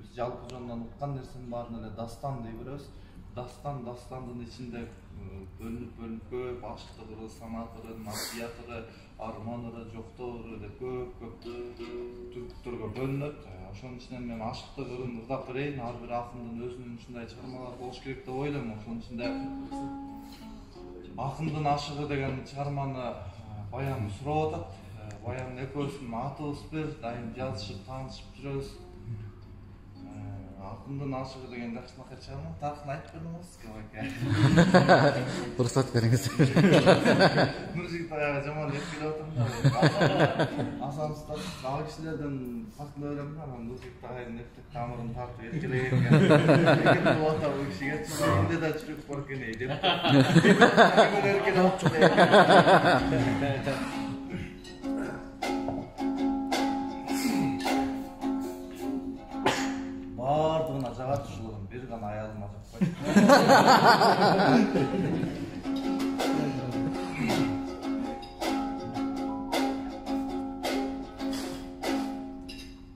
Biz жалпы жонунан уккан нерсенин баарын эле дастан дей беребиз. Дастандын ичинде бөлүнүп көп ашыктык ыры, санат ыры, насият ыры, арман ыры, жоктоо ыры деп көп түркүттөргө бөлүнөт. Ошонун ичинен мен ашыктык ырын ырдап берейин. Ар бир акындын өзүнүн ушундай чыгармалары болуш керек деп ойлойм. Ошонун ичинде Акындын ашыгы деген чыгарманы баян сурап атат. Баян экөөбүздүн атыбыз бир, дайым жазышып, таанышып жүрөбүз. Акындын ашыгы деген жакшынакай чыгарма. Тарыхын айтып бериңиз, Кабаке. Уруксат бериңиз. Нуржигит ага жаман эп келип атам да. Асан устат ал кишилерден фактын ойлойм да, Нуржигит агайдын эптеп тамырын тартып эркелеген экен. Экен бул ата бул кишиге чынында да жүрөк бар экен деп. Эркелеп атчу. Бардығына жағат ұшылығын, бір ғана аялыма жақпай.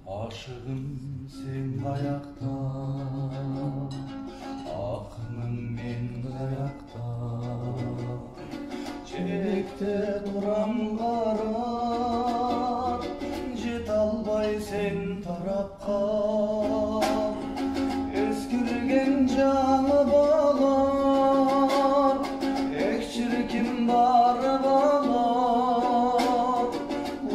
Aşığım sen ayakta, akının men ayakta. Çekte duram qarat, jet albay sen tarapqa. Canı bağlar, ekçirkin barı bağlar.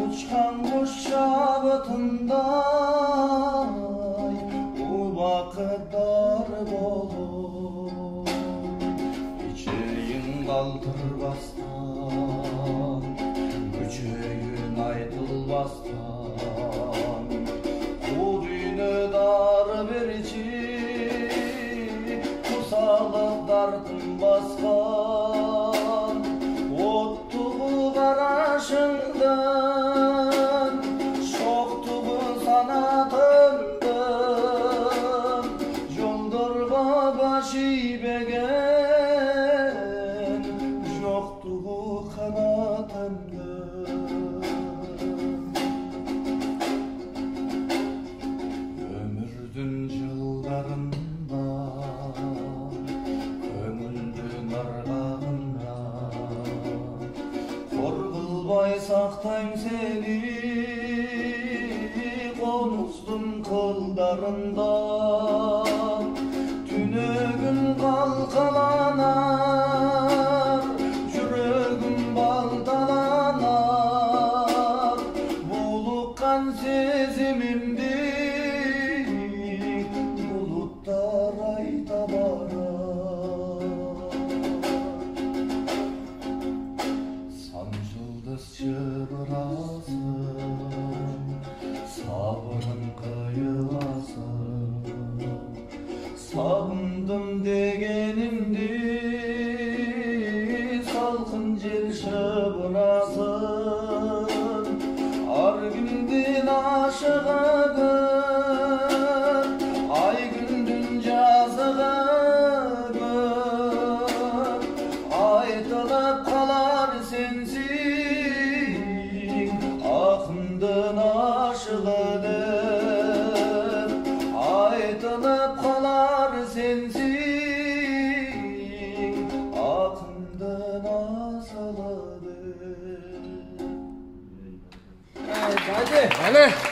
Uçkan kuş şabıtınday, o vakıtlar bolur. İçeyin kaldırbastan, gücüyün aytılbastan. Bu düğünü dar verici, sağlıklardan baskan, ottuğu karşından, şoktuğu sanatından, jondorga başı begen, joktuğu kanatından. Ömürdün yıllarında, Korkulbay saktayım seni, konuzdum kıllarında. Tünögün kalkalanar, yüreğim baldalanar. Bulukkan sezimimdi, bulutlar ayda barar. Çıbrasın, sabrın kıyılasın. Sağındım degenimdi, salkın jel çıbrasın. Argündün aşığıgın, ay gündün жазығыгın. Aytılıp kalar sensin, akındın aşığıdır. Aytılıp kalar sensin, akındın aşığıdır. Hadi.